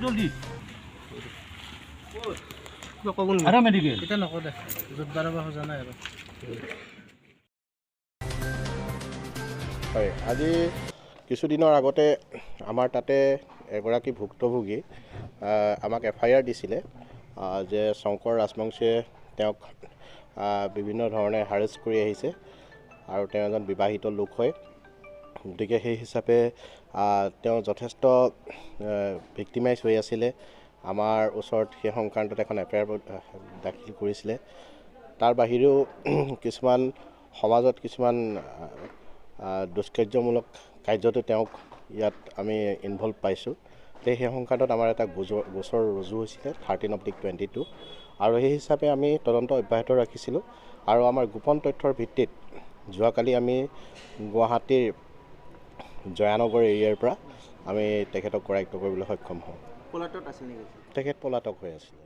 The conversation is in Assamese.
জলদি কবন আৰু মেডিকেল এটা নকও দে যত বাৰবা খোজা নাই আৰু হয় আজি কিছুদিনৰ আগতে আমাৰ তাতে এগৰাকী ভুক্তভোগী আমাক FIR দিছিলে যে শংকৰ ৰাজবংশীয়ে তেওঁক বিভিন্ন ধৰণে হাৰেষ্ট কৰি আহিছে আৰু তেওঁ এজন বিবাহিত লোক হয় গতিকে সেই হিচাপে তেওঁ যথেষ্ট ভিক্টিমাইজ হৈ আছিলে আমাৰ ওচৰত সেই সংক্ৰান্তত এখন FIR দাখিল কৰিছিলে তাৰ বাহিৰেও কিছুমান সমাজত কিছুমান দুষ্কাৰ্যমূলক কাৰ্যটো তেওঁক ইয়াত আমি ইনভলভ পাইছোঁ সেই সংক্ৰান্তত আমাৰ এটা গোচৰ ৰুজু হৈছিলে 13/22 আৰু সেই হিচাপে আমি তদন্ত অব্যাহত ৰাখিছিলোঁ আৰু আমাৰ গোপন তথ্যৰ ভিত্তিত যোৱাকালি আমি গুৱাহাটীৰ জয়ানগৰ এৰিয়াৰ পৰা আমি তেখেতক কৰায়ত্ব কৰিবলৈ সক্ষম হওঁ। পলাতক আছিল নেকি তেখেত পলাতক হৈ আছিলে।